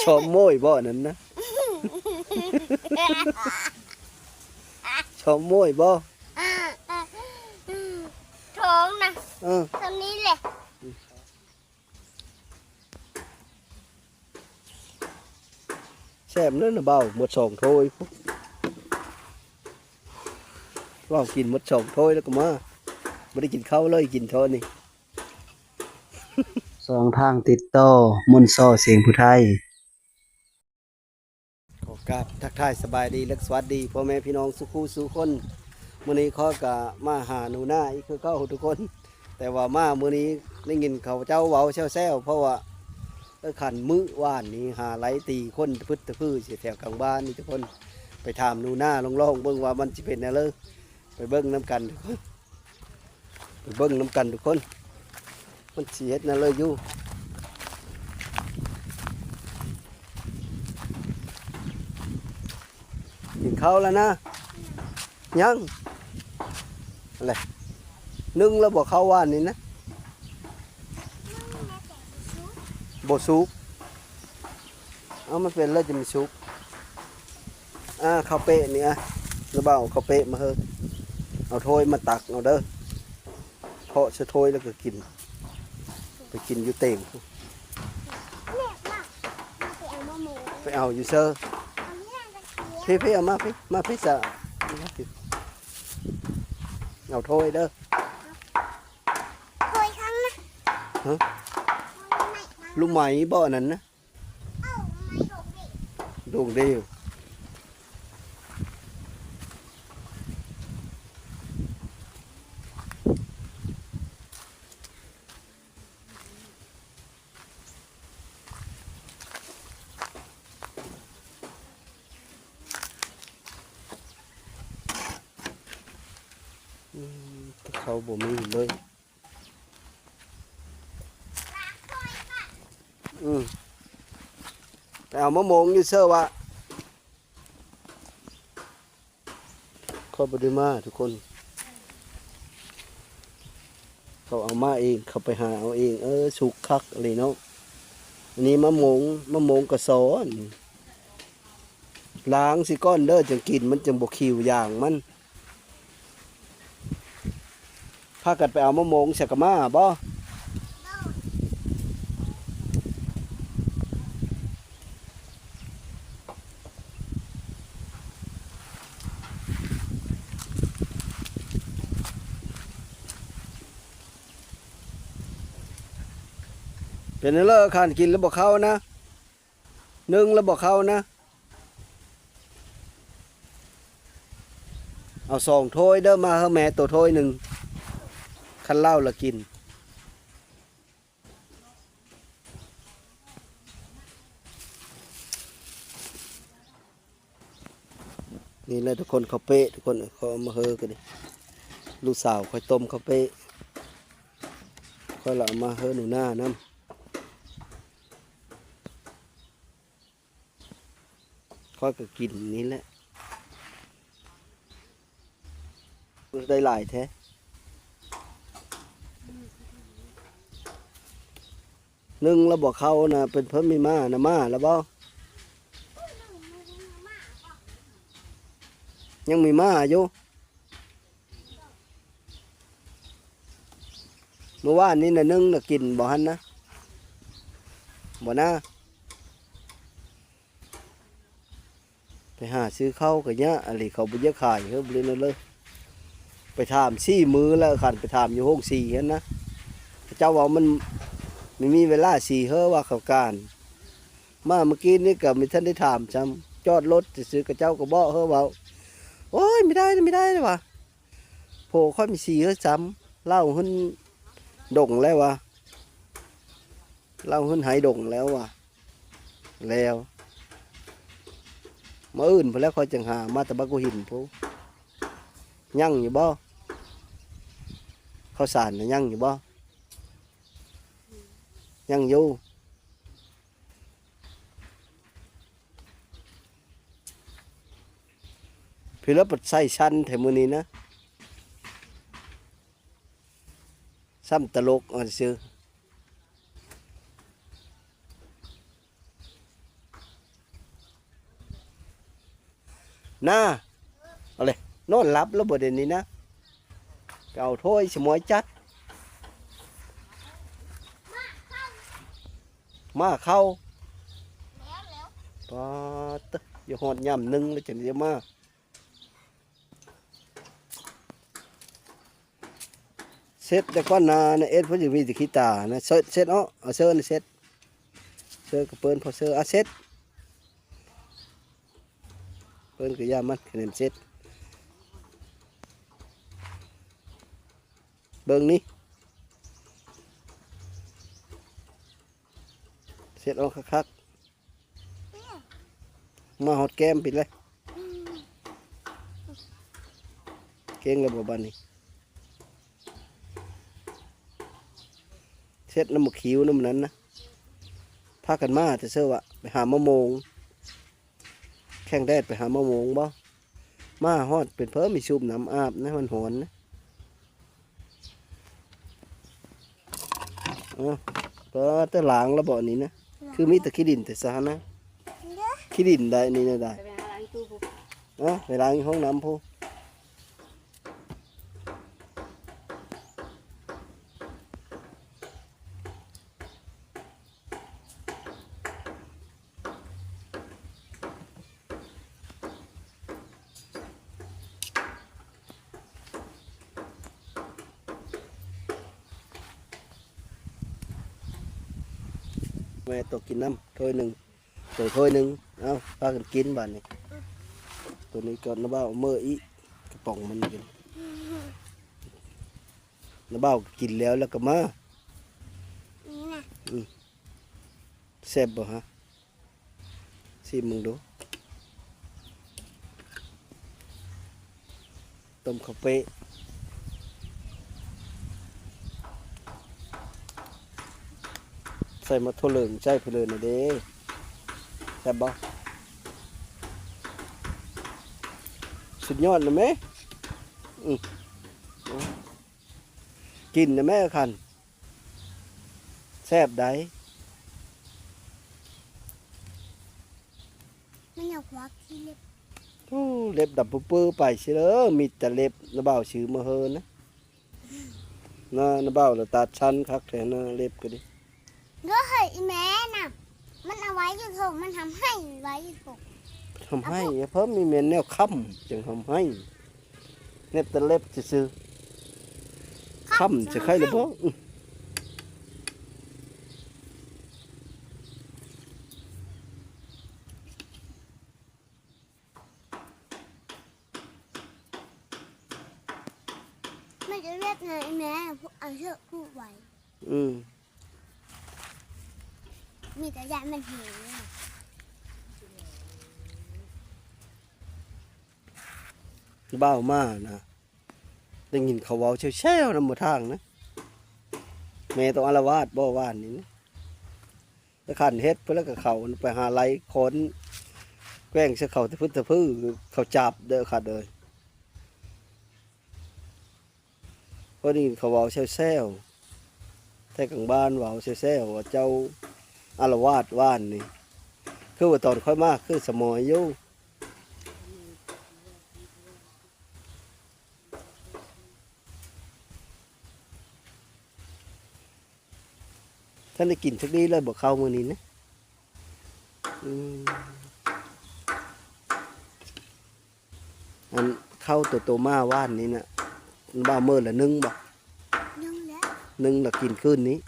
ชอบโม้ยบ่นั่นนะชอบโม้ยบ่ท้องนะตรงนี้แหละแซ่บนั่นนะเบาหมด2 ถ้วยเรากินหมด2 ถ้วยแล้วก็มาไม่ได้กินข้าวเลยกินเท่านี้2 ทางติดต่อมนต์ซ้อเสียงผู้ไทยขอกราบทักทายสบายดีและสวัสดีพ่อแม่พี่น้องสุขุสุคนมื้อนี้ขอกะมาหาหนูหน้าอีกคือเก่าทุกคนแต่ว่ามามื้อนี้ได้ยินเขาเจ้าเว้าแซวๆเพราะว่าขันมื้อว่านนี้หาไหลตีคนพึดตะพื้อแถวกลางบ้านนี่ทุกคนไปถามหนูหน้าลองๆเบิ่งว่ามันสิเป็นแนวเลยไปเบิ่งน้ำกันทุกคนไปเบิ่งน้ำกันทุกคนมันสิเฮ็ดแนวเลยอยู่กินข้าวแล้วนะยังอะไรนึ่งแล้วบอกข้าวว่านนี่นะบ่สุกเอามันเป็นแล้วจะมีสุกข้าวเป๊ะนี่ระเบ้าข้าวเป๊ะมาเถอะเอาถ้วยมาตักเอาเด้อเพาะจะถ้วยแล้วก็กินไปกินอยู่เต่งไปเอาอยู่เซอร์พี่เอามาพี่สะเอาถ้วยเด้อถ้วยข้างนะฮะลูกไหมบ่อนั้นนะโด่งเดียวเขาบ่มีเลยไปเอามะม่วงอยู่เชื่อว่าเขาบ่ได้มาทุกคนเขาเอามาเองเขาไปหาเอาเองสุกคักอะไรเนาะอันนี้มะม่วงกระสอนล้างสิก้อนเด้อจังกินมันจังบ่คิวอย่างมันพากันไปเอามะม่วงใส่กะมาบ่เป็นเลิกขันกินแล้วบอกเข้านะนึ่งแล้วบอกเข้านะเอา2 ถ้วยเด้อมาให้แม่ตัวถ้วย1คันเหล้าละกินนี่แหละทุกคนเขาเป๊ะทุกคนเขาเอามาเฮอกันดิลูกสาวค่อยต้มเขาเป๊ะค่อยละเอามาเฮอหนูหน้าน้ำค่อยก็กินนี้แหละได้หลายแท้นึ่งแล้วบอกเขานะเป็นเพิ่มมีมานะมาแล้วบ่ยังมีมาอยู่เมื่อวานนี้นะนึ่งนะกินบ่ฮันนะบ่นะไปหาซื้อข้าวกันเนี้ยอะไรเขาไปเยอะขายเฮ้ยเลยนั่นเลยไปถาม4 มื้อแล้วขันไปถามอยู่ห้อง4เห็นนะเจ้าว่ามันไม่มีเวลา4เฮ้อว่าเขาการมาเมื่อกี้นี่ก็ไม่ท่านได้ถามจำจอดรถจะซื้อกับเจ้าก็บ่เฮ้อว่าโอ้ยไม่ได้เลยว่ะโผล่ค่อยมี4เฮ้อจำเล่าหุ่นดงแล้วว่ะเล่าหุ่นหายดงแล้วว่ะแล้วมาอื่นพอแล้วคอยจังหามาแต่บักกูหินพูยั่งอยู่บ่ข้าวสารน่ะยั่งอยู่บ่ยั่งอยู่พี่แล้วปัดใส่ชั้นแถวมือนี้นะซ้ำตลกซื้อ หน้าเอาเลยนอนหลับแล้วบ่เดี๋ยวนี้นะไปเอาถ้วยสมอยจัดมาเข้าปาตะอย่าหอดย่ำหนึ่งแล้วจังจะมาเซ็ตแต่ก้อนนานะเอ็ดเพราะจะมีแต่ขี้ตานะเซ็ตเอาเสื้อนะเซ็ตกับเปิ้นพอเสื้อเซ็ตเปิ้นก็ย่ามันคะแนนเซ็ตเบิ่งนี่เซ็ตเอาคักๆมาหอดแก้มปิดเลยเก่งเลยบ่บันนี่เซ็ตน้ำหมกคิ้วน้ำนั้นนะพากันมาจะเชื่อว่าไปหามะโมงแข่งแดดไปหามะโมงบ่มาฮอดเป็นเพิ่มมีชุบน้ำอาบนะมันหอนนะก็แต่หลางแล้วบ่นี้นะคือมีแต่ขี้ดินแต่ซะนะขี้ดินได้นี่นะได้ไปล้างห้องน้ำพูแม่ตัวกินน้ำถ้วยหนึ่งตัวถ้วยหนึ่งเอาพากันกินบ้านนี้ตัวนี้ก่อนน้าเบ้าเมื่ออีกระป๋องมันกินน้าเบ้ากินแล้วก็มาแซ่บบ่ฮะชิมมึงดูต้มข้าวเป๊ะใส่มาทั่วเหลืองใช่เพลินนะเด้แซ่บบ่สุดยอดเลยไหมกินนะแม่คันแซ่บได้มันอยากวักที่เล็บ เล็บดับปื้อไปเชื่อมีแต่เล็บน้าเบ้าชื่อมาเฮินนะน้าเบ้าเราตัดชั้นคักแต่นะเล็บก็ดิ ก็เฮ้ยแม่น่ะมันเอาไว้อยู่ถูกมันทำให้ไว้อยู่ถูก ทำให้เพิ่มมีเมนแนวค่ำจึงทำให้เน็บแต่เล็บจะซื้อค่ำจะใครหรือเปล่าไม่จะเรียกไงแม่พวกเอาเชือกผูกไว้มีแต่ยามันหิวบ้ามานะได้ยินเขาเว้าเชี่ยวๆนำหมดทางนะแม่ต้องอาละวาดบ่ว่านนี่นะแล้วขันเฮ็ดเพื่อแล้วก็เขาไปหาไหลค้นแกล้งเสเขาตะพื้นตะพื้นเขาจับเด้อขาดเลยเพราะนี่เขาเว้าเชี่ยวๆแต่กลางบ้านเว้าเชี่ยวๆว่าเจ้าอาละวาดว่านนี่คือว่าตอนค่อยมากคือสมอยอยู่ท่านได้กินสักนี้เลยบอกเข้ามือนี้นะอันเข้าตัวโตมาว่านนี้นะบ้าเมื่อละนึ่งบอกนึ่งละกินขึ้นนี้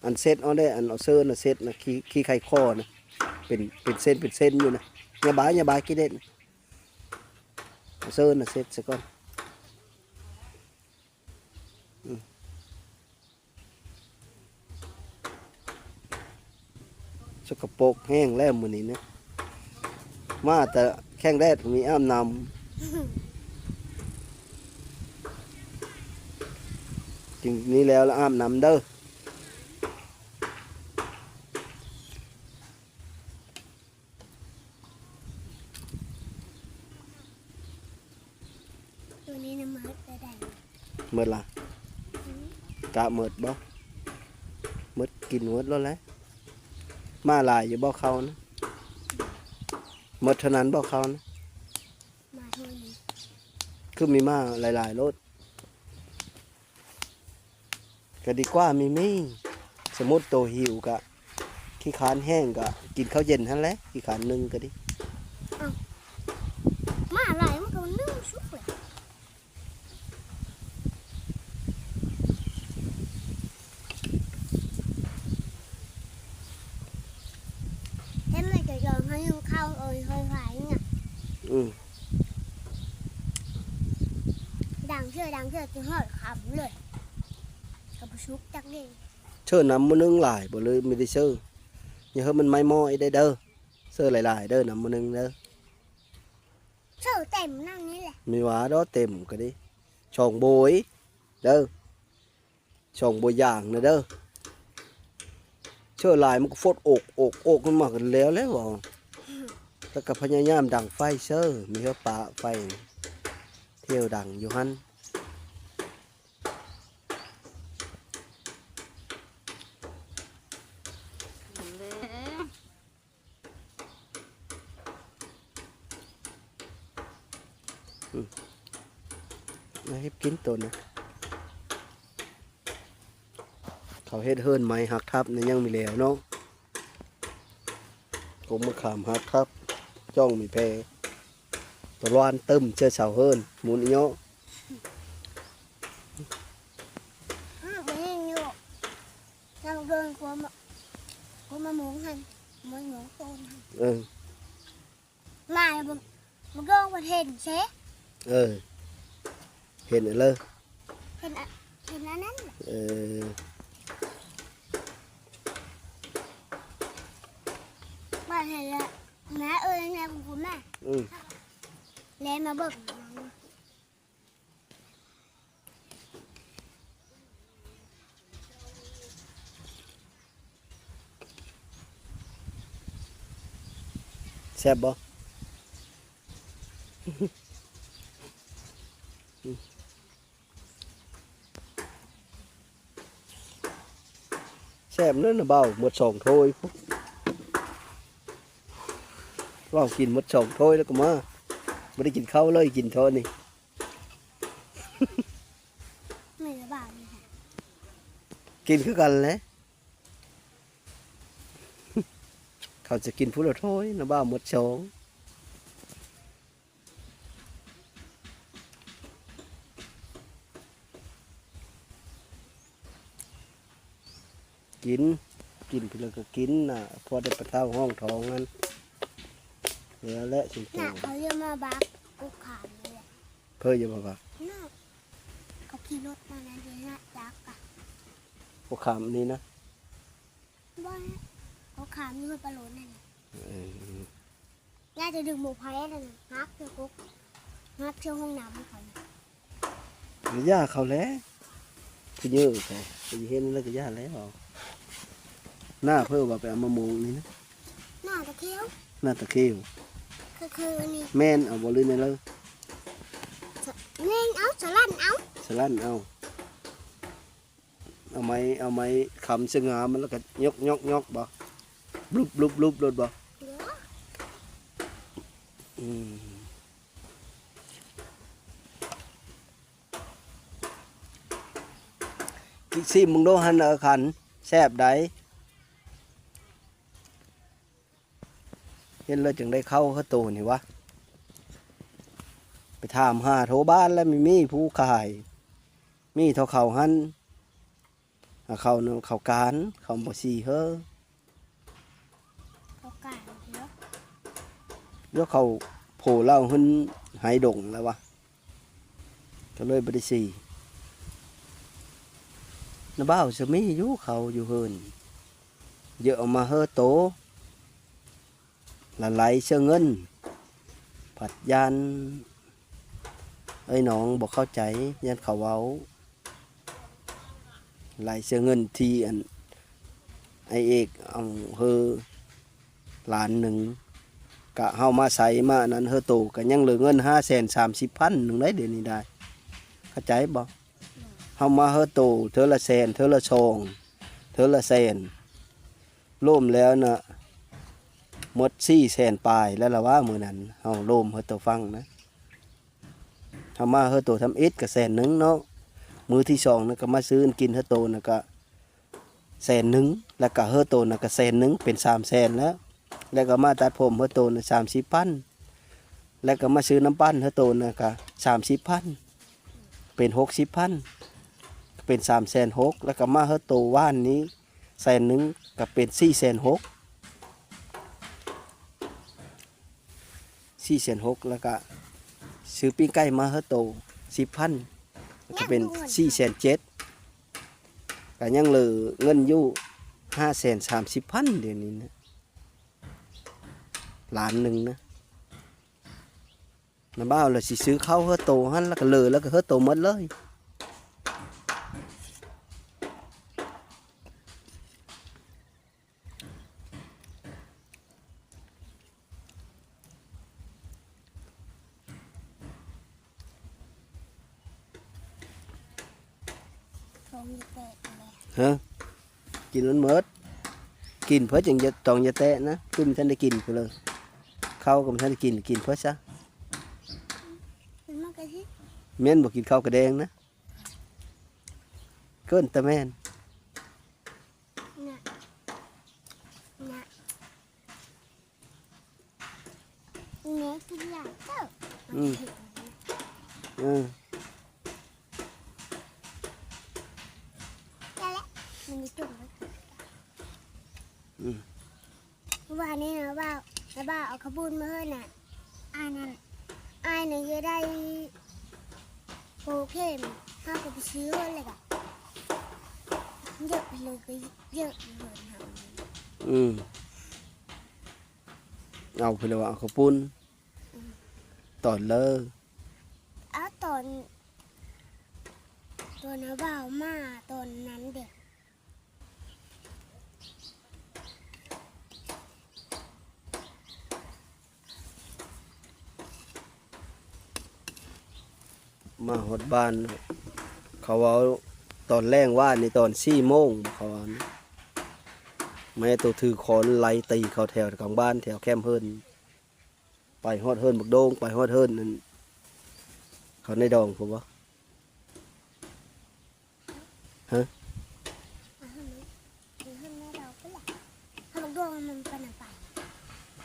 อันเซตเอาได้อันเอาเซอร์นะเซตนะขี้ไข่ข้อนะเป็นเส้นอยู่นะอย่าบายกี่เด็ดเอาเซอร์นะเซตซะก่อนสกปรกแห้งแล้วมือนี้นะมาแต่แข้งแรกมีอ้ามนำจริงนี้แล้วอ้ามนำเด้อตัวนี้นะมืดได้เมื่อละกะเมื่อบ่เมื่อกินเมื่อแล้วแหละมาลายอยู่บ่เขานะเมื่อเท่านั้นบ่เขานะ คือมีมาหลายๆรถก็ดีกว่ามีสมมุติโตหิวกะขี้คร้านแห้งกะกินข้าวเย็นหั่นแหละขี้คร้านนึงก็ดิ มาอะไรมันก็นึ่งชุบเลยเห็นมันจะยอมให้ยังเข้าเอ่ยเฮ้ยไหวเนี่ย อืม ดังเชื่อจะหอดขำเลยกับชุบจักเด้ง เชิญน้ำมื้อนึงหลายบ่เลยไม่ได้เชิญอย่าเฮามันไม่ม้อยได้เด้อเชิญหลายๆเด้อน้ำมื้อนึงเด้อ เชื่อเต็มนั่งนี่แหละ มีหวาđóเต็มก็ดิช่องโบยเด้อช่องโบยอย่างนะเด้อเชื่อหลายมันก็ฟดอกมันมากันแล้วบ่แล้วก็พยายามดังไฟเชื่อมีเฮาปะไฟเที่ยวดังอยู่หั่น มาให้กินตัวนะเขาเฮ็ดเฮิรนไม้หักทับนี่ยังมีแล้วเนาะผมมาขามหักทับจ้องมีแพรตัวร้อนตึมเชื่อเสาเฮิรนหมุนอีเนาะ ไม่เห็นอยู่เราเดินกลัวมาหมุนหันมันหมุนโซนหัน เออ มามันก็มาเห็นเชฟ เออเห็นเลย เห็นอันนั้นแหละ เออ มาเห็นแล้วแม่เอ้ยแม่ของผมแม่ อืม แล้วมาเบิก แซ่บบ่ แซ่บนั่นนะเบาหมด2ถ้วยพุว่ากินหมด2ถ้วยแล้วก็มาไม่ได้กินข้าวเลยกินเท่านี้ ไม่ระบาดเลยค่ะ กินคือกันแหละเขาจะกินผู้ละถ้วยนะบ้าหมดสองกินไปแล้วก็กินน่ะพอได้ประทับห้องท้องนั้นเหลือและสิงโต น่ะเขาเรียกมาบักกุกขามเลยแหละ เพื่อจะบอกว่า น่ะเขาขี่รถมานะเดี๋ยวน่ะจักอะ พวกขามนี้นะ บ้าเขาขามนี่คือปลาโหลนนั่นน่ะ เออ น่าจะดึงหมูไผ่นั่นน่ะฮักเชื่อกุ๊กฮักเชื่อห้องน้ำเขาน่ะ หรือย่าเขาแล้วคือเยอะเขาไปเห็นแล้วก็ย่าแล้วหน้าเพื่อว่าไปเอามะม่วงนี่นะ น่าจะเคี้ยว หน้าตะเคียว คือนี่ แม่นเอาบอลเลยในเลย เล่นเอาสลันเอา สลั่นเอาไม้คำสง่ามันแล้วก็ยกบ่บลุบรถบ่ เดี๋ยว อืมกิซิมึงโดหันเอาขันแซ่บได้เห็นแล้วจึงได้เข้าเขาโตนี่วะไปถามหาโทรบ้านแล้วมีผู้ขายมีเท่าเขาหันเขาเนาะเขาการเขาบ่สีเฮ้อ เขากาดเดี๋ยว แล้วเขาโผล่เล่าหึ้นหายดงแล้ววะก็เลยบ่ได้สีน้าบ้าวจะมีอยู่เขาอยู่เฮินเยอะมาเฮ้อโตละไหลเชื่อเงินผัดยานไอ้น้องบอกเข้าใจยันเขาเว้าไหลเชื่อเงินทีอันไอเอกเอาเฮอหลานหนึ่งกะเฮามาใส่มานั้นเฮอโตก็ยังเหลือเงิน530,000หนึ่งได้เดี๋ยวนี้ได้เข้าใจบ่เฮามาเฮอโตเธอละแสนเธอละชองเธอละแสนรวมแล้วน่ะหมด400,000ปลายแล้วล่ะว่ามื้อนั้นเฮาโลมเฮอโตฟังนะ ทำมาเฮอโตทำอิฐก็100,000เนาะมือที่สองนะก็มาซื้อกินเฮอโตนะก็100,000แล้วก็เฮอโตนะก็100,000เป็น300,000แล้วก็มาตัดผมเฮอโตนะ30,000แล้วก็มาซื้อน้ำปั้นเฮอโตนะก็30,000เป็น60,000เป็น360,000แล้วก็มาเฮอโตว่านนี้100,000ก็เป็น460,000 460,000แล้วก็ซื้อปิ้งไก่มาเฮอโต10,000ก็เป็น470,000ก็ยังเหลือเงินอยู่530,000เดี๋ยวนี้นะล้านหนึ่งนะน้าบ้าวเราสิซื้อข้าวเฮอโตหั่นแล้วก็เหลือแล้วก็เฮอโตหมดเลยท้องจะแตกเลย ฮะกินมันหมดกินเพื่อจังจะตองจะแตะนะคือมันท่านได้กินไปเลยข้าวก็มันท่านได้กินเพื่อซะ มันมากกะทิ แม่นบ่กินข้าวกระแดงนะเกินแต่แม่น น่ะน่ะเนื้อกินอย่างเจ้ามันเผ็ด อือ ได้แล้วมันมีจุ่มแล้ว อืม ว่านี่นะว่าแล้วว่าเอาขบุนมาให้น่ะอายนั่นอายน่ะจะได้โอเคมถ้าก็ไปซื้อเลยกะเยอะไปเลยก็เยอะเลยค่ะ อืมเอาไปเลยว่าเอาข้าวปุ้นตอนเลอ เอาตอนนะบ่าวมาตอนนั้นเด็ก มาหดบ้านเขาเอาตอนแรกว่าในตอน4 โมงเขาว่านะแม่ตัวถือขอนไล่ตีเขาแถวของบ้านแถวแคมป์เฮิรนไปฮอดเฮิรนบักโดงไปฮอดเฮิรนนั่นเขาในดองผมว่า เอาให้แม่เราก็แหละถ้าบอกดวงมันเป็นอะไร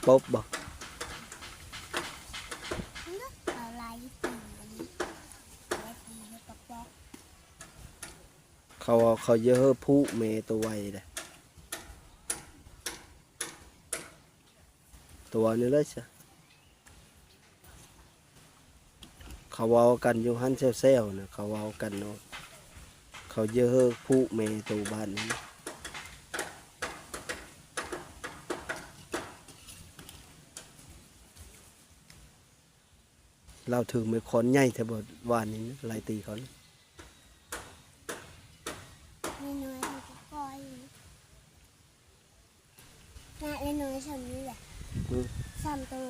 ป๊บบ่ เอาลายตีอันนี้ลายตีแล้วก็ป๊อก เขาเยอะผู้เมตัวไวเลยตัวนี้เลยจ้ะเขาเว้ากันอยู่หันเซลๆนะเขาเว้ากันเนาะเขาเยอะผู้เมตัวบ้านนี้เราถึงไม่คอนใหญ่แต่บทวานนี้นะไล่ตีเขานะ ไม่น้อยมันก็ปล่อยน่าเล่นน้อยสำนี้แหละสามตัว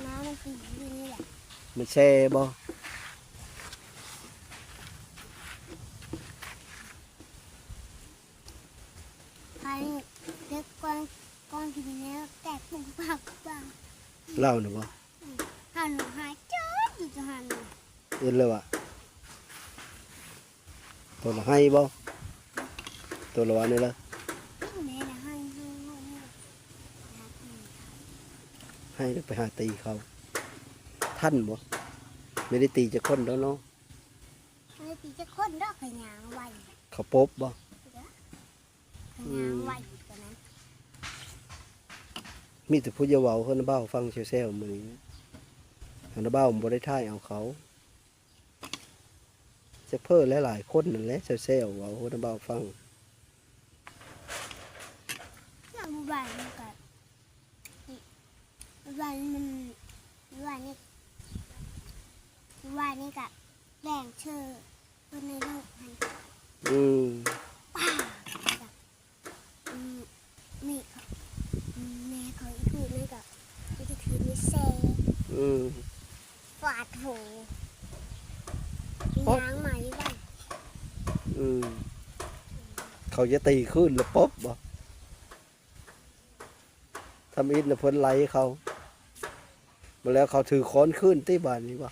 น้ำมันตีอยู่นี่แหละ มันแช่บ่ พายเล็กก้อนทีนี้แตกปุกปักปัง เล่าหน่อยบ่ หันหายจ้าอยู่จะหัน เอ็นเลยว่ะตัวละให้บ่ตัวละวันนี่ละ แม่ละให้นี่ ให้แล้วไปหาตีเขาท่านบ่ไม่ได้ตีจะคนแล้วเนาะ ไม่ตีจะค้นดอกขยางไว้ เขาปบบ่ ขยางไว้กันนั้น มีแต่ผู้เยาว์เว้าเขานะเบ้าฟังเซลๆมื้อนี้หันนะเบ้าบ่ได้ท่ายเอาเขาจะเพ้อหลายๆคนนั่นแหละเซลๆเว้าเขานะเบ้าฟัง น้ำหวานมันก็หวานมันหวานนี่หวานนี่ก็แบ่งเชื่อคนในโลกให้ อืม ป้าอืมมีเขาแม่เขาอีกคือนี่ก็อีกคือนี่เซ่ อืม ฟาดโหล้างไหมไว้ อืมเขาจะตีขึ้นแล้วป๊บบ่ทำอิฐแล้วเพิ่นไล่เขามาแล้วเขาถือค้อนขึ้นที่บ้านนี้บ่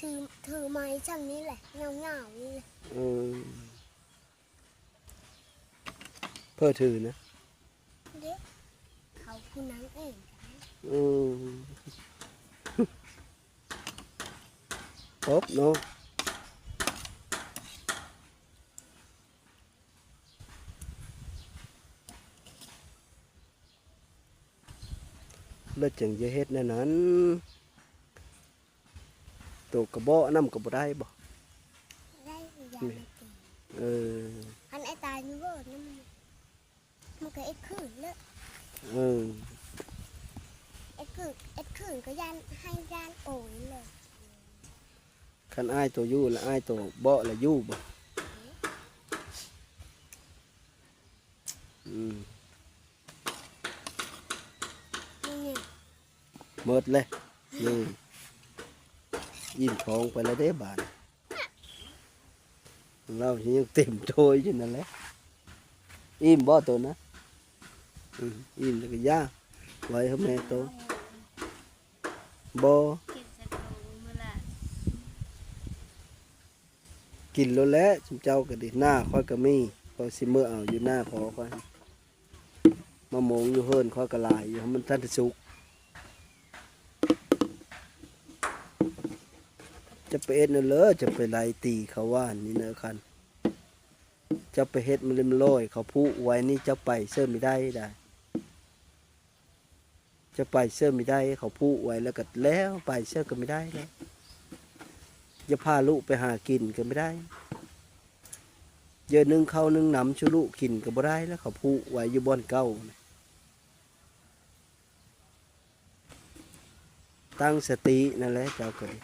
ถือไม้ช่ำนี้แหละเงาๆนี่แหละ เออเพื่อถือนะ เด็กเขาผู้นั้นเอง อืมครบเนาะแล้วจึงจะเฮ็ดแนวนั้นตัวกระบอกน้ำกระบอกได้บ่ ได้ยามาตี เออ อันไอ้ตายนี่เว่านั่นมันก็ไอ้ขื่นเลย เออ ไอ้ขื่นก็ยันให้ยันโอยเลย คันอ้ายตัวอยู่และอ้ายตัวเบาะและอยู่บ่อืม นี่เนี่ย หมดเลยนี่อิ่มท้องไปแล้วเด้บาดเรายังเต็มโชยอยู่นั่นแหละอิ่มบ่ตัวนะอิ่มแล้วก็ย่าไว้ให้แม่ตัวบ่ กินสตูมื้อละ กินแล้วแหละจุเจ้าก็ดิหน้าค่อยก็มีค่อยสิมื้อเอาอยู่หน้าพอค่อยมะม่วงอยู่เฮิรนค่อยก็หลายอยู่ให้มันทันได้สุกจะไปเอ็ดนั่นเลยจะไปไล่ตีเขาว่านนี่เนอะคันจะไปเฮ็ดมันเลยมันลอยเขาพูไว้นี่จะไปเสื้อไม่ได้ได้ จะไปเสื้อไม่ได้เขาพูไว้แล้วก็แล้วไปเสื้อก็ไม่ได้แล้วจะพาลูกไปหากินก็ไม่ได้เยอะนึงเข้านึงหนำชูลูกกินก็บ่ได้แล้วเขาพูไว้อยู่บอนเก้าตั้งสตินั่นแหละเจ้าก็ดี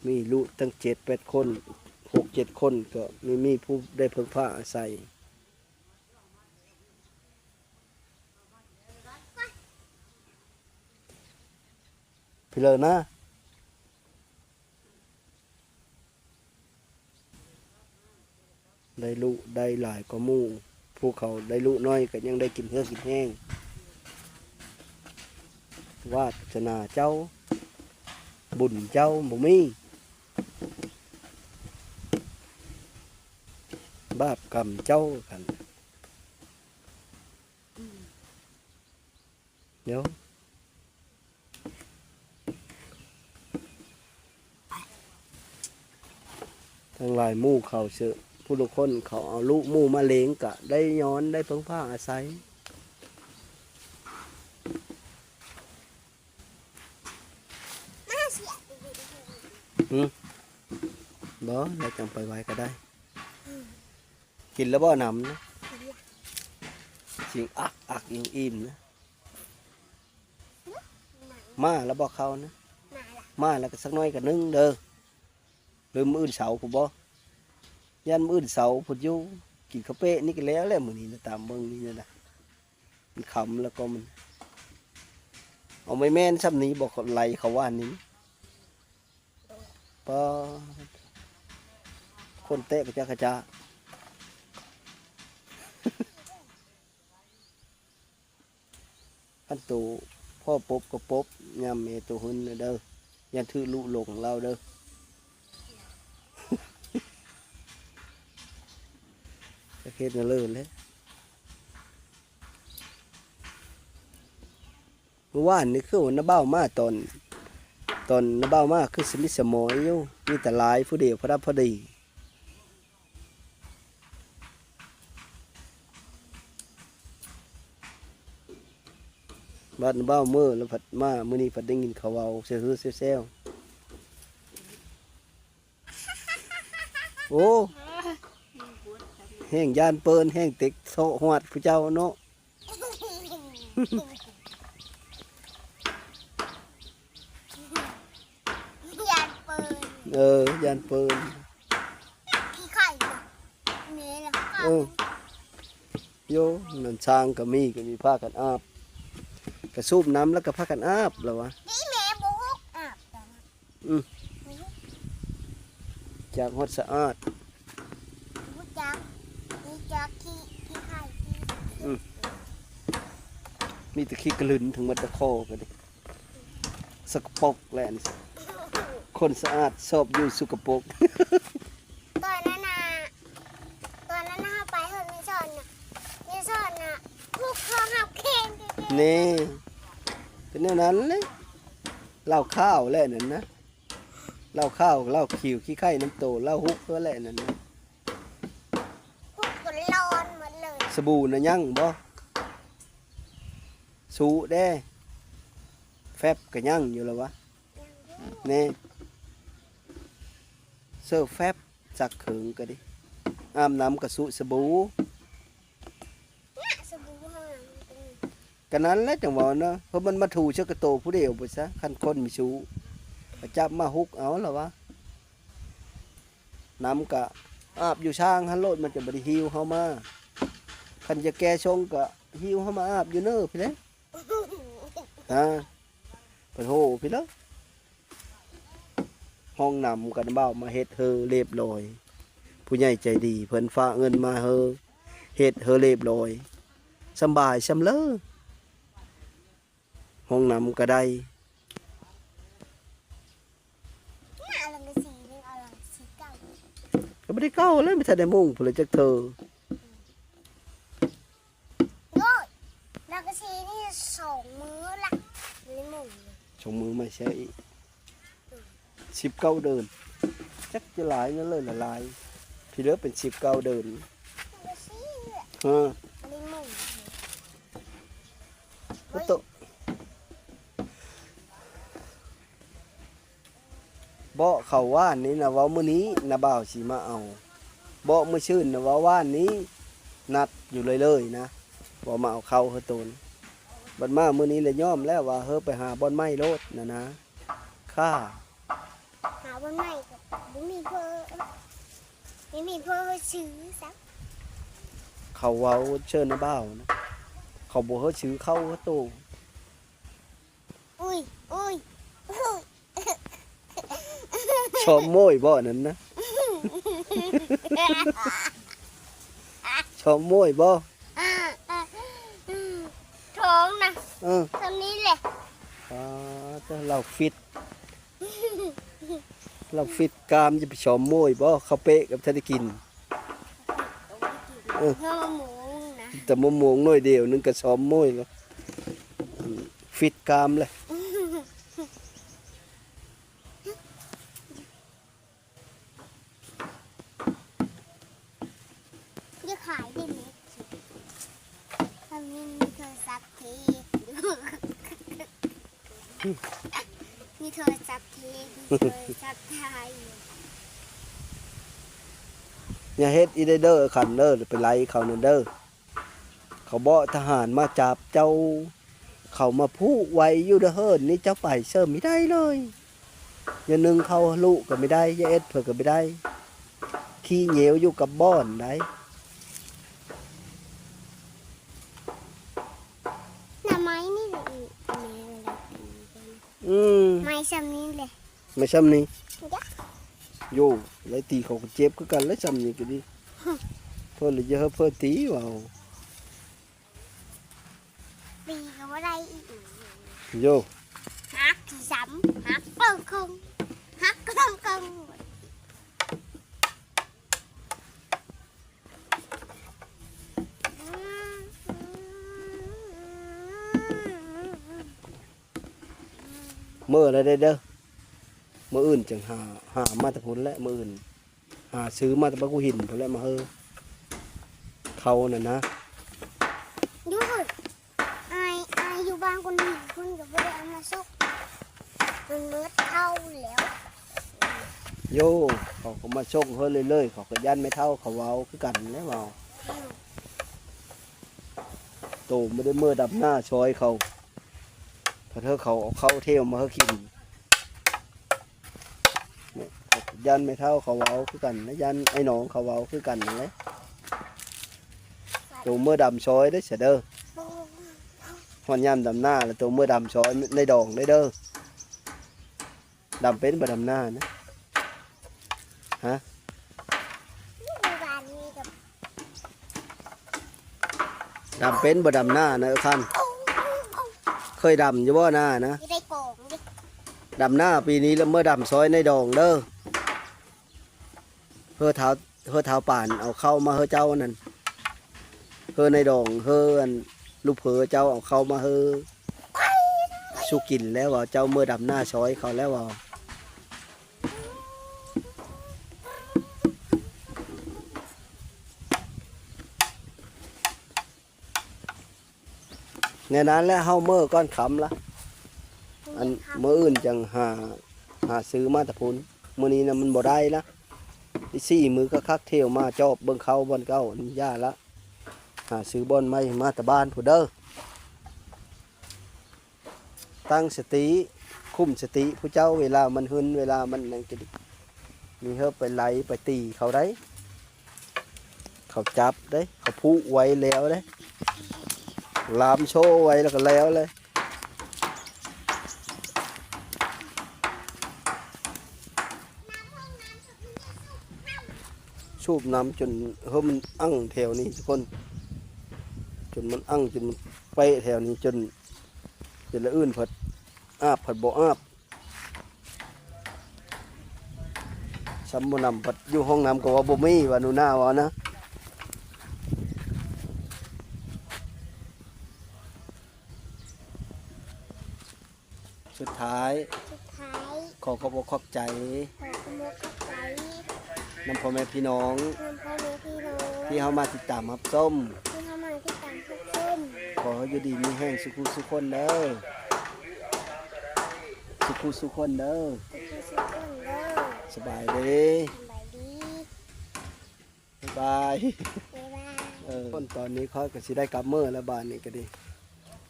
มีลูกตั้ง7-8 คน6-7 คนก็มีผู้ได้เพิ่งผ้าอาศัยพี่เลยนะได้ลูกได้หลายกว่าหมู่พวกเขาได้ลูกน้อยก็ยังได้กินเหือกกินแห้งวาสนาเจ้าบุญเจ้าบ่มีบาปกรรมเจ้ากันเดี๋ยวทั้งหลายหมู่เขาเสือผู้ทุกคนเขาเอาลูกหมู่มาเลี้ยงกะได้ย้อนได้เพิ่งผ้าอาศัยมาเสีย บ่แล้วจังไปไว้ก็ได้ กินแล้วบ่หนำนะสิงอักอิ่มนะมาแล้วบ่เข้านะ มาละ มาแล้วก็สักน้อยก็นึ่งเด้อหรือมื้ออื่นเสาร์ผมบ่ยันมื้ออื่นเสาร์พุ่นอยู่กินข้าวเป๊ะนี่ก็แล้วแหละมื้อนี้นะตามเบิ่งนี่นะมันขำแล้วก็มันเอาไม่แม่นซ้ำนี้บอกเขาไหลเขาว่านี้ปอคนเตะกระจากระจาขั้นตูพ่อปบก็ปบยามเมตัวหุ่นเด้อยันถือลุหลงเราเด้อ จะเฮ็ดนั่นเลยเลยเมื่อวานนี่คือวันน้าเบ้ามาตอนน้าเบ้ามาคือสมิทสมอยอยู่มีแต่หลายผู้เดียวพอรับพอดีบ้านน้าเบ้ามือแล้วผัดมามื้อนี้ผัดได้ยินเขาเอาเซลเซลโอ้แห้งยานเปินแห้งเต็กโซหวดผู้เจ้าเนาะ ยานเปิด ยานเปิน ขี้ไข่เนี่ยแหละก็ โยนั่นช้างก็มีผ้ากันอาบกระสูบน้ำแล้วก็ผ้ากันอาบแล้ววะ นี่แม่บุกอาบแต่นะ จากฮอดสะอาด บุกจักนี่จักขี้ไข่ขี้ มีแต่ขี้กระลืนถึงมัดตะโคกันดิสกปรกแหละนี่คนสะอาดชอบอยู่สกปรก ตอนนั้นน่ะไปเฮิร์นไม่สอนน่ะลูกคอหักเข่งเด็ก นี่เป็นแนวนั้นเลยเหล้าข้าวแหละนั่นนะเหล้าข้าวเหล้าขิวขี้ไข่น้ำโตเหล้าฮุกก็แหละนั่นนะ ๆพวกคนร้อนหมดเลย สบู่นะยังบ่สูแด้แฟบก็ยังอยู่แล้ววะแน่เสื้อแฟบสักเขิงก็ดิอาบน้ำกับสุสบู่ น่ะสบู่ห้องเป็น กันนั้นแหละจังหวะเนาะเพราะมันมาถูเชือกระโตผู้เดียวไปซะคันคนมีชูจับมาฮุกเอาแล้ววะน้ำกะอาบอยู่ช่างฮันโลดมันจะบริฮิวเข้ามาคันจะแก้ชงกะฮิวเข้ามาอาบอยู่เนอพี่เด้ปะโหพี่เด้อห้องนำกันเบ้ามาเฮ็ดเฮอเรียบร้อยผู้ใหญ่ใจดีเพิ่นฝากเงินมาเฮอเฮ็ดเฮอเรียบร้อยสำบายสำเลอห้องนำก็ได้ น่ะลังกะสีนี่เอาลังสีเก่า ก็ไม่ได้เก้าแล้วไม่ทันได้มุ่งผลจากเธอ โอ้ยลังกะสีนี่2 มื้อละเลยหมุ่งเลย ชงมือไม่ใช่19 เดินจักจะหลายนั่นเลยละลายพี่เลือเป็น19 เดิน ลังกะสีเนี่ย ฮะ เลยหมุ่ง แล้วโตเบาะเขาว่านนี้นะเว้ามื้อนี้นะบ่าวสิมาเอาเบาะมื้อชื่นนะเว้าว่านนี้นัดอยู่เลยนะบ่มาเอาเข้าเฮาตนบัดมามื้อนี้เลยยอมแล้วว่าเฮอไปหาบ่อนไม้โลดนะค่า หาวันใหม่กับบุมีเพื่อไม่มีเพื่อซื้อสัก เขาเว้าเชิญนะบ่าวนะเขาบ่เฮาชื่อเข้าเฮาโต อุ้ยอุ้ย ชอบโม้ยบ่นั่นนะ ชอบโม้ยบ่ ท้องนะ เออ ตรงนี้แหละ แต่เราฟิตเราฟิตกามจะไปชอบโม้ยบ่เขาเป๊ะกับทันได้กิน เพื่อหมูนะ แต่มะม่วงน้อยเดียวนึงก็ชอบโม้ยแล้วฟิตกามเลย จะขายได้ไหมทำนี้มีโทรศัพท์ทีมีโทรศัพท์ทีมีโทรศัพท์ไทย อย่าเฮ็ดอีเด้อขันเด้อไปไล่เขานั่นเด้อเขาบ่ทหารมาจับเจ้าเขามาพูกไว้อยู่เด้อเฮิรนนี่เจ้าไปเสริมไม่ได้เลยอย่านึงเขาลูกก็ไม่ได้อย่าเอ็ดเพิ่นก็ไม่ได้ขี้เหนียวอยู่กับบ้อนได้ หน่อไม้นี่เลยแม่เวลาตีกันไม้ซ้ำนี้เลย ไม่ซ้ำนี้ ยัก โยไล่ตีเขาก็เจ็บคือกันแล้วซ้ำนี้ก็ดีเพิ่นเลยเยอะเพิ่นตีว่า ตีก็ว่าได้อีก โย ฮักซ้ำฮักเปิงคงฮักกลงกงอืม มื้ออะไรได้เด้อมื้ออื่นจังหามาแต่พุ่นแหละมื้ออื่นหาซื้อมาแต่บักกูหินพุ่นแหละมาเฮอเขาน่ะนะ ดูไออยู่บ้านคนอื่นคนก็ไม่ได้เอามาซุกมันเลือดเข้าแล้ว โยเขาก็มาชกเฮอเรื่อยๆเขาก็ยันไม่เท่าเขาเว้าคือกันแล้วเว้าโตไม่ได้มื้อดับหน้าซอยเขาถ้าเธอเขาเอาเข้าเที่ยวมาเฮอกินเนี่ยยันไม่เท่าเขาเว้าคือกันนะยันไอ้น้องเขาเว้าคือกันนั่นแหละตัวมื้อดำซอยได้อเสียเด้อ ฮอนยามดำหน้าแล้วตัวเมื่อดำช้อยในดองได้เด้อดำเป็นบ่ดำหน้านะฮะ อยู่บ้านนี้กับ ดำเป็นบ่ดำหน้านะคัน โอ้โห เคยดำอยู่บ่หน้านะ จะได้โกงดิ ดำหน้าปีนี้แล้วเมื่อดำซอยในดองเด้อเฮอเท้าป่านเอาเข้ามาเฮอเจ้านั่นเฮอในดองเฮออันลูกเผอเจ้าเอาเข้ามาเฮอสุกินแล้วว่าเจ้าเมื่อดำหน้าซอยเขาแล้วว่าในนั้นแล้วเฮาเมื่อก้อนขำละอันเมื่ออื่นจังหาซื้อมาแต่พุนมื้อนี้นะมันบ่ได้ละอีสี่มือก็คักเที่ยวมาจอบเบิ่งเขาบอนเก้านี่ย่าละหาซื้อบอนไม่มาแต่บ้านผู้เด้อตั้งสติคุ้มสติผู้เจ้าเวลามันหึนเวลามันนั่งจะดิมีเฮาไปไล่ไปตีเขาได้เขาจับได้เขาพุไว้แล้วได้ลามโชว์ไว้แล้วก็แล้วเลยสูบน้ำจนมันอั้งแถวนี้ทุกคนจนมันอั้งจนมันเปะแถวนี้จนละอื่นผัดอาบผัดบ่อาบซ้ำบ่นำผัดอยู่ห้องน้ำก็ว่าบ่มีว่าหนูหน้าว่านะสุดท้าย ขอขอบคุณใจ ขอคุณมุกเข้าใจ นำพ่อแม่พี่น้อง นำพ่อแม่พี่น้อง ที่เขามาติดตามรับส้ม ที่เข้ามาที่ต่างทุกส้ม ขอให้อยู่ดีมีแห้งสุขุสุขคนเด้อสุขุสุขคนเด้อ ทุกคนเด้อ สบายดี สบายดี บ๊ายบาย บ๊ายบาย คนตอนนี้เขาก็สิได้กลับเมื่อแล้วบ้านนี้ก็ดี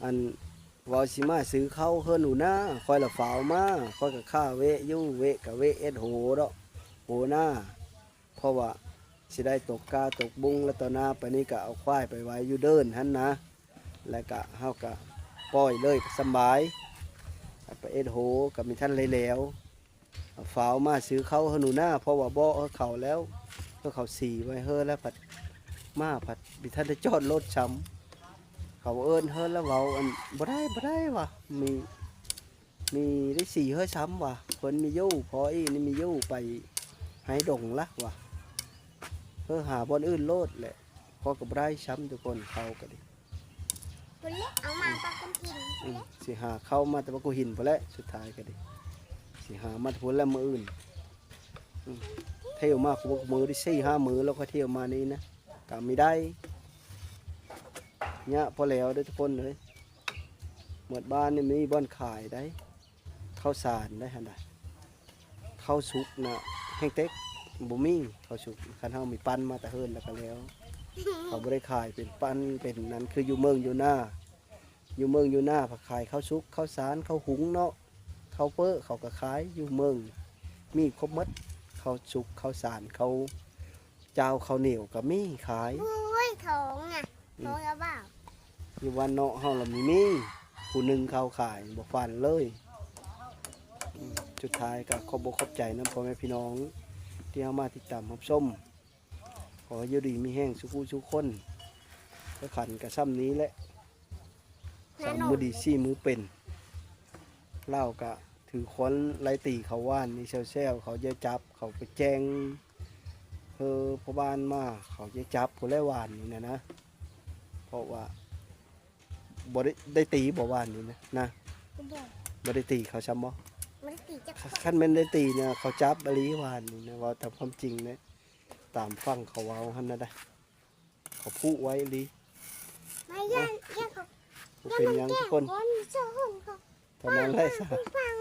อันวอสิมาซื้อเข้าวเฮือนหนูหน้าคอยละฝาวมาคอยกับข้าเวะยู่เวะกับเวะเอ็ดโหดอกโหหน้าเพราะว่าสิได้ตกกาตกบุ้งแล้วตอนหน้าไปนี่ก็เอาควายไปไว้อยู่เดินหันนะแล้วก็เฮาก็ปล่อยเลยก็สำบายไปเอ็ดโหกับมีท่านเลยแล้วฝาวมาซื้อเข้าวเฮือนหนูหน้าเพราะว่าบ่เฮาเขาแล้วเฮาเขาสีไว้เฮือแล้วผัดมาผัดมีท่านได้จอดรถช้ำเขาเอิ้นเฮือแล้วเว้าอันบ่ได้ว่ะมีได้สีเฮือช้ำว่ะเพิ่นมีอยู่พออีนี่มีอยู่ไปให้ดงละว่ะเพื่อหาบอนอื่นโลดแหละพอกับไรช้ำทุกคนเขาก็ดิ คนเล็กเอามาปลาคนกิน สิหาเข้ามาแต่ว่ากูหินพอแล้วสุดท้ายก็ดิสิหามาทุนแล้วมืออื่นเที่ยวมากูมือได้4-5 มื้อแล้วก็เที่ยวมานี่นะก็ไม่ได้เนี่ยพอแล้วเด้อทุกคนเลยหมดบ้านนี่มีบ้านขายได้ข้าวสารได้หันได้ข้าวสุกนะแห้งเต็กบุมีข้าวสุกคันเฮามีปั้นมาแต่เฮินแล้วก็แล้ว เขาไม่ได้ขายเป็นปั้นเป็นนั้นคืออยู่เมืองอยู่หน้าผักขายข้าวสุกข้าวสารข้าวหุงเนาะข้าวเปิ้ลเขาก็ขายอยู่เมืองมีครบหมดข้าวสุกข้าวสารข้าวเจ้าข้าวเหนียวก็มีขาย โอ้ยท้องอ่ะท้องแล้วเปล่า อยู่วันเนาะเฮาละมีผู้หนึ่งเขาขายบ่ฟันเลยสุดท้ายก็ขอบใจนะพ่อแม่พี่น้องที่เอามาติดตามรับชมขออยู่ดีมีแห้งสุขคนก็ขันกับซ้ำนี้แหละ3 มือดี4 มือเป็นเล่าก็ถือค้อนไล่ตีเขาว่านนี่เซลเขาจะจับเขาไปแจ้งพ่อบ้านมาเขาจะจับผู้ไล่วานนี่นะเพราะว่าบ่ได้ตีบ่วานนี่นะ ก็บอก บ่ได้ตีเขาซ้ำบ่ มันตีจะ ขั้นแม่นได้ตีเนี่ยเขาจับอลีวานนี่นะว่าตามความจริงนะตามฟังเขาเว้าหั่นนะได้เขาพูดไว้อลี ไม่ย่านเขา เป็นหยังทุกคน คนเจ้าคนเขา ตอนนั้นไล่ซะ ฟัง